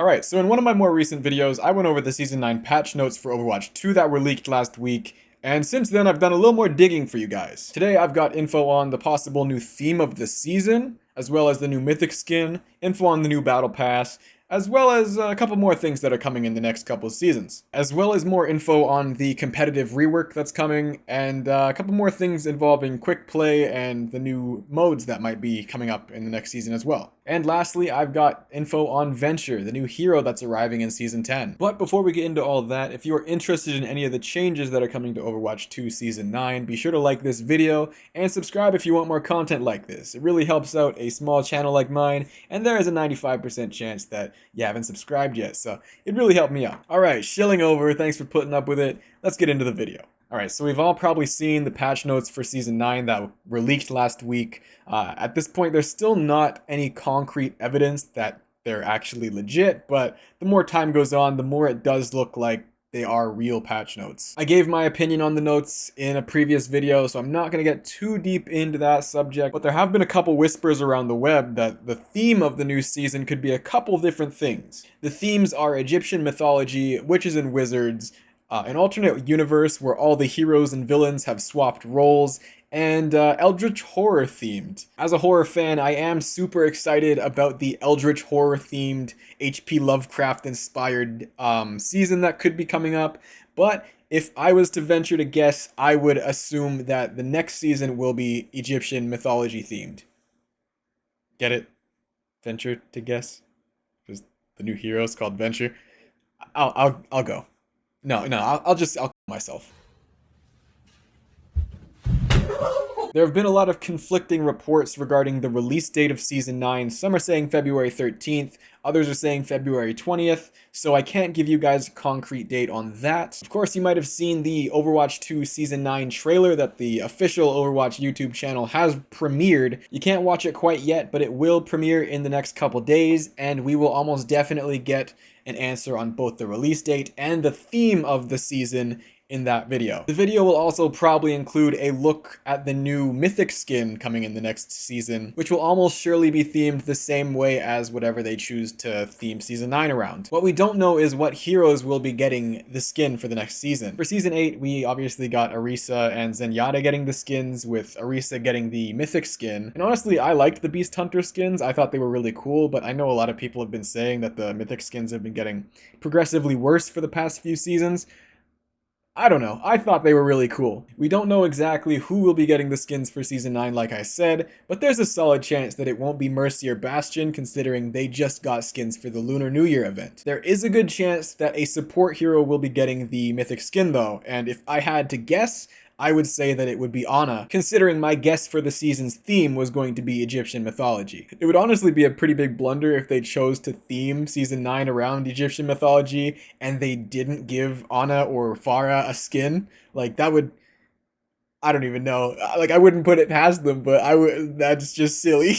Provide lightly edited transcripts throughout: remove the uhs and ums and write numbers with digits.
Alright, so in one of my more recent videos, I went over the Season 9 patch notes for Overwatch 2 that were leaked last week, and since then I've done a little more digging for you guys. Today I've got info on the possible new theme of the season, as well as the new mythic skin, info on the new battle pass, as well as a couple more things that are coming in the next couple of seasons. As well as more info on the competitive rework that's coming, and a couple more things involving quick play and the new modes that might be coming up in the next season as well. And lastly, I've got info on Venture, the new hero that's arriving in Season 10. But before we get into all that, if you are interested in any of the changes that are coming to Overwatch 2 Season 9, be sure to like this video and subscribe if you want more content like this. It really helps out a small channel like mine, and there is a 95% chance that you haven't subscribed yet, so it really helped me out. Alright, shilling over, thanks for putting up with it. Let's get into the video. Alright, so we've all probably seen the patch notes for Season 9 that were leaked last week. At this point, there's still not any concrete evidence that they're actually legit, but the more time goes on, the more it does look like they are real patch notes. I gave my opinion on the notes in a previous video, so I'm not going to get too deep into that subject, but there have been a couple whispers around the web that the theme of the new season could be a couple different things. The themes are Egyptian mythology, witches and wizards, an alternate universe where all the heroes and villains have swapped roles, and Eldritch Horror themed. As a horror fan, I am super excited about the Eldritch Horror themed HP Lovecraft inspired season that could be coming up, but if I was to venture to guess, I would assume that the next season will be Egyptian mythology themed. Get it? Venture to guess? Because the new hero is called Venture. I'll go. No, I'll kill myself. There have been a lot of conflicting reports regarding the release date of Season 9. Some are saying February 13th, others are saying February 20th, so I can't give you guys a concrete date on that. Of course, you might have seen the Overwatch 2 Season 9 trailer that the official Overwatch YouTube channel has premiered. You can't watch it quite yet, but it will premiere in the next couple days, and we will almost definitely get an answer on both the release date and the theme of the season in that video. The video will also probably include a look at the new mythic skin coming in the next season, which will almost surely be themed the same way as whatever they choose to theme Season 9 around. What we don't know is what heroes will be getting the skin for the next season. For Season 8, we obviously got Orisa and Zenyatta getting the skins, with Orisa getting the mythic skin. And honestly, I liked the Beast Hunter skins. I thought they were really cool, but I know a lot of people have been saying that the mythic skins have been getting progressively worse for the past few seasons. I don't know, I thought they were really cool. We don't know exactly who will be getting the skins for Season 9 like I said, but there's a solid chance that it won't be Mercy or Bastion considering they just got skins for the Lunar New Year event. There is a good chance that a support hero will be getting the mythic skin though, and if I had to guess, I would say that it would be Ana, considering my guess for the season's theme was going to be Egyptian mythology. It would honestly be a pretty big blunder if they chose to theme Season 9 around Egyptian mythology and they didn't give Ana or Farah a skin. Like, that would... I don't even know. Like, I wouldn't put it past them, but that's just silly.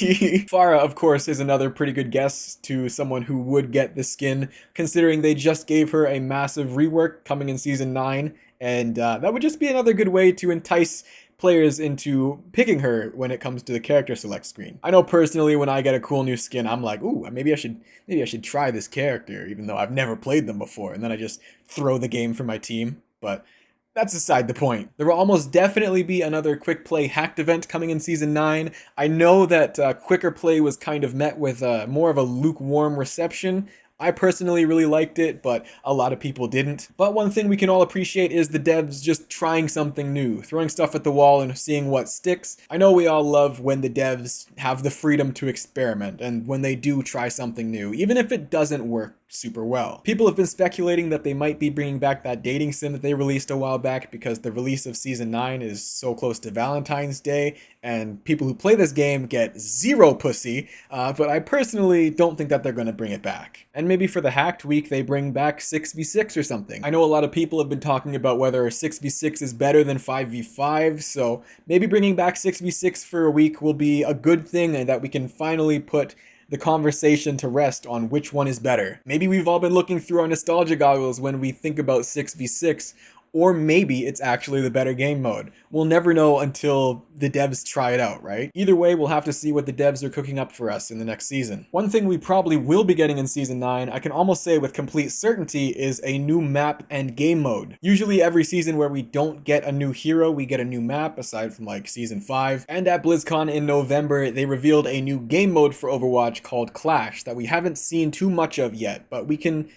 Farah, of course, is another pretty good guess to someone who would get the skin, considering they just gave her a massive rework coming in Season 9, and that would just be another good way to entice players into picking her when it comes to the character select screen. I know personally when I get a cool new skin, I'm like, ooh, maybe I should try this character, even though I've never played them before, and then I just throw the game for my team, but that's aside the point. There will almost definitely be another quick play hacked event coming in Season 9. I know that quicker play was kind of met with more of a lukewarm reception. I personally really liked it, but a lot of people didn't. But one thing we can all appreciate is the devs just trying something new, throwing stuff at the wall and seeing what sticks. I know we all love when the devs have the freedom to experiment, and when they do try something new, even if it doesn't work super well. People have been speculating that they might be bringing back that dating sim that they released a while back because the release of Season 9 is so close to Valentine's Day, and people who play this game get zero pussy, but I personally don't think that they're going to bring it back. And maybe for the hacked week they bring back 6v6 or something. I know a lot of people have been talking about whether 6v6 is better than 5v5, so maybe bringing back 6v6 for a week will be a good thing, and that we can finally put the conversation to rest on which one is better. Maybe we've all been looking through our nostalgia goggles when we think about 6v6, or maybe it's actually the better game mode. We'll never know until the devs try it out, right? Either way, we'll have to see what the devs are cooking up for us in the next season. One thing we probably will be getting in Season 9, I can almost say with complete certainty, is a new map and game mode. Usually every season where we don't get a new hero, we get a new map, aside from like Season 5. And at BlizzCon in November, they revealed a new game mode for Overwatch called Clash that we haven't seen too much of yet, but we can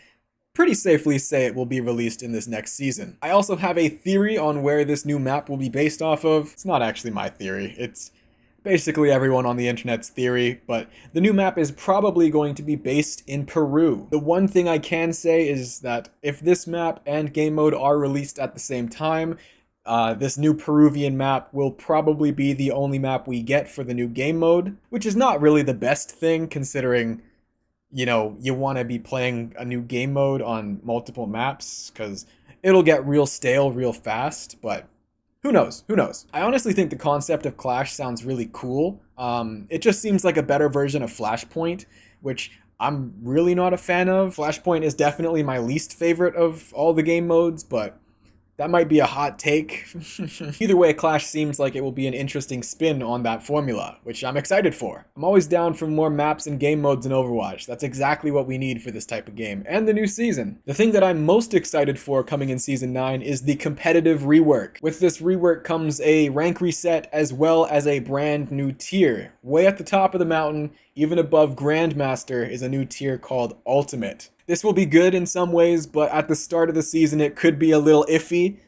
pretty safely say it will be released in this next season. I also have a theory on where this new map will be based off of. It's not actually my theory, it's basically everyone on the internet's theory, but the new map is probably going to be based in Peru. The one thing I can say is that if this map and game mode are released at the same time, this new Peruvian map will probably be the only map we get for the new game mode, which is not really the best thing considering you want to be playing a new game mode on multiple maps because it'll get real stale real fast, but who knows? Who knows? I honestly think the concept of Clash sounds really cool. It just seems like a better version of Flashpoint, which I'm really not a fan of. Flashpoint is definitely my least favorite of all the game modes, but that might be a hot take. Either way, Clash seems like it will be an interesting spin on that formula, which I'm excited for. I'm always down for more maps and game modes in Overwatch. That's exactly what we need for this type of game, and the new season. The thing that I'm most excited for coming in Season 9 is the competitive rework. With this rework comes a rank reset as well as a brand new tier. Way at the top of the mountain, even above Grandmaster, is a new tier called Ultimate. This will be good in some ways, but at the start of the season it could be a little iffy,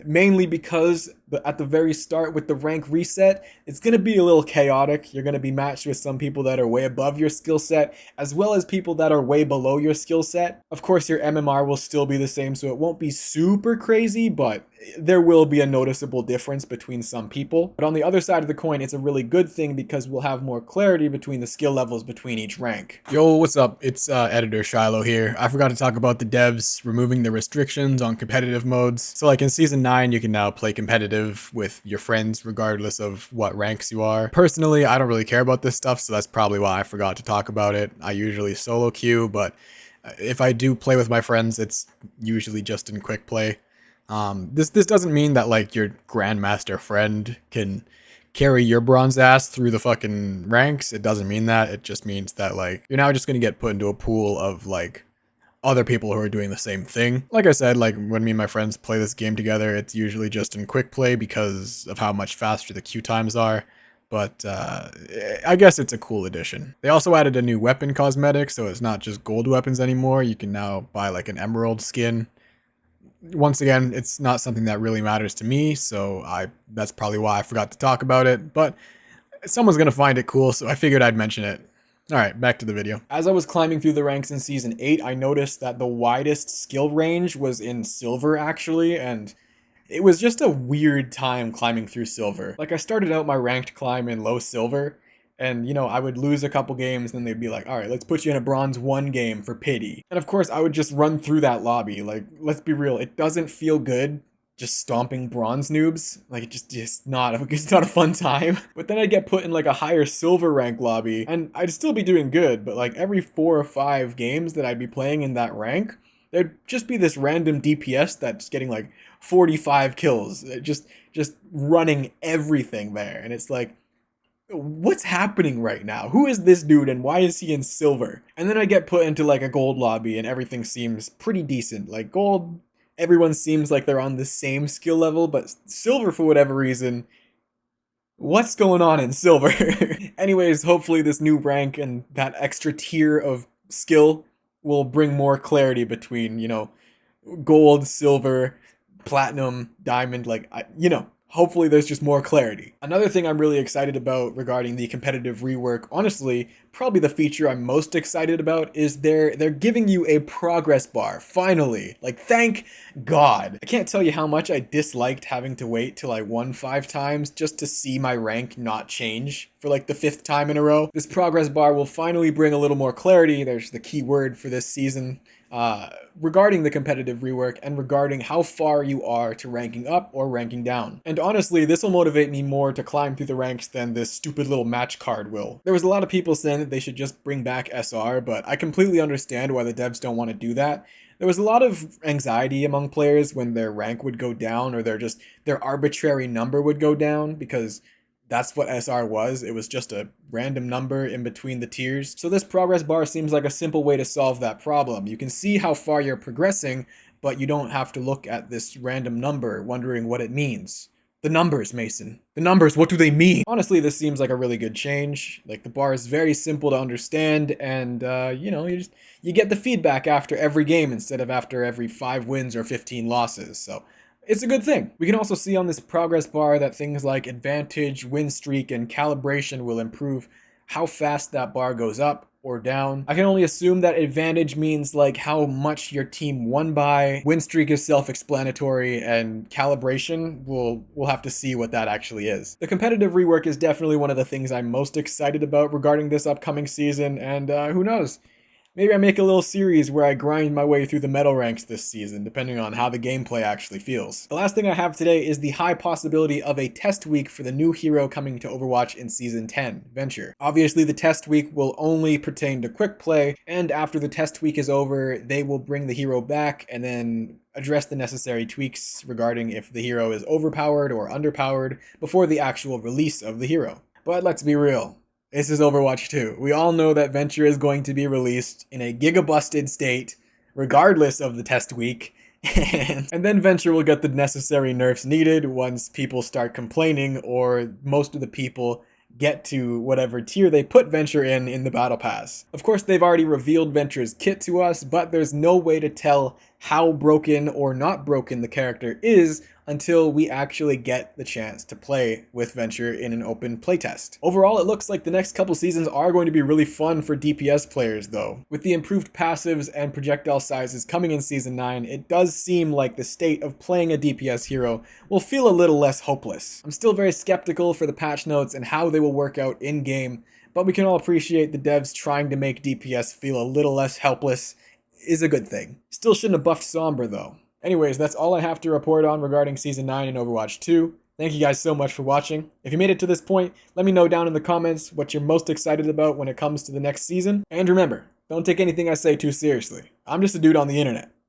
mainly because at the very start with the rank reset, it's going to be a little chaotic. You're going to be matched with some people that are way above your skill set, as well as people that are way below your skill set. Of course, your MMR will still be the same, so it won't be super crazy, but there will be a noticeable difference between some people. But on the other side of the coin, it's a really good thing because we'll have more clarity between the skill levels between each rank. Yo, what's up? It's Editor Shiloh here. I forgot to talk about the devs removing the restrictions on competitive modes. So like in Season 9, you can now play competitive with your friends regardless of what ranks you are. Personally, I don't really care about this stuff, so that's probably why I forgot to talk about it. I usually solo queue, but if I do play with my friends, it's usually just in quick play. This doesn't mean that like your Grandmaster friend can carry your bronze ass through the fucking ranks. It doesn't mean that. It just means that like you're now just gonna get put into a pool of like other people who are doing the same thing. Like I said, like when me and my friends play this game together, it's usually just in quick play because of how much faster the queue times are. But I guess it's a cool addition. They also added a new weapon cosmetic, so it's not just gold weapons anymore. You can now buy like an emerald skin. Once again, it's not something that really matters to me, so that's probably why I forgot to talk about it, but someone's gonna find it cool, so I figured I'd mention it. Alright, back to the video. As I was climbing through the ranks in Season 8, I noticed that the widest skill range was in Silver, actually, and it was just a weird time climbing through Silver. Like, I started out my ranked climb in low Silver, and, I would lose a couple games, and then they'd be like, alright, let's put you in a Bronze 1 game for pity. And of course, I would just run through that lobby. Like, let's be real, it doesn't feel good just stomping bronze noobs. Like, it's not a fun time. But then I'd get put in like a higher silver rank lobby and I'd still be doing good, but like every 4 or 5 games that I'd be playing in that rank, there'd just be this random DPS that's getting like 45 kills, just running everything there. And it's like, what's happening right now? Who is this dude and why is he in silver? And then I get put into like a gold lobby and everything seems pretty decent. Like gold, everyone seems like they're on the same skill level, but silver, for whatever reason, what's going on in silver? Anyways, hopefully this new rank and that extra tier of skill will bring more clarity between, gold, silver, platinum, diamond, hopefully there's just more clarity. Another thing I'm really excited about regarding the competitive rework, honestly, probably the feature I'm most excited about, is they're giving you a progress bar, finally. Like, thank God. I can't tell you how much I disliked having to wait till I won 5 times just to see my rank not change for like the 5th time in a row. This progress bar will finally bring a little more clarity. There's the key word for this season. Regarding the competitive rework and regarding how far you are to ranking up or ranking down. And honestly, this will motivate me more to climb through the ranks than this stupid little match card will. There was a lot of people saying that that they should just bring back SR, but I completely understand why the devs don't want to do that. There was a lot of anxiety among players when their rank would go down or their arbitrary number would go down, because that's what SR was. It was just a random number in between the tiers. So this progress bar seems like a simple way to solve that problem. You can see how far you're progressing, but you don't have to look at this random number wondering what it means. The numbers, Mason. The numbers, what do they mean? Honestly, this seems like a really good change. Like, the bar is very simple to understand, and you get the feedback after every game instead of after every 5 wins or 15 losses. So it's a good thing. We can also see on this progress bar that things like advantage, win streak, and calibration will improve how fast that bar goes up or down. I can only assume that advantage means like how much your team won by. Win streak is self-explanatory, and calibration, we'll have to see what that actually is. The competitive rework is definitely one of the things I'm most excited about regarding this upcoming season, and who knows? Maybe I make a little series where I grind my way through the medal ranks this season, depending on how the gameplay actually feels. The last thing I have today is the high possibility of a test week for the new hero coming to Overwatch in Season 10, Venture. Obviously, the test week will only pertain to quick play, and after the test week is over, they will bring the hero back and then address the necessary tweaks regarding if the hero is overpowered or underpowered before the actual release of the hero. But let's be real. This is Overwatch 2. We all know that Venture is going to be released in a giga-busted state, regardless of the test week, and then Venture will get the necessary nerfs needed once people start complaining, or most of the people get to whatever tier they put Venture in the Battle Pass. Of course, they've already revealed Venture's kit to us, but there's no way to tell how broken or not broken the character is until we actually get the chance to play with Venture in an open playtest. Overall, it looks like the next couple seasons are going to be really fun for DPS players though. With the improved passives and projectile sizes coming in Season 9, it does seem like the state of playing a DPS hero will feel a little less hopeless. I'm still very skeptical for the patch notes and how they will work out in-game, but we can all appreciate the devs trying to make DPS feel a little less helpless is a good thing. Still shouldn't have buffed Sombra though. Anyways, that's all I have to report on regarding Season 9 in Overwatch 2. Thank you guys so much for watching. If you made it to this point, let me know down in the comments what you're most excited about when it comes to the next season. And remember, don't take anything I say too seriously. I'm just a dude on the internet.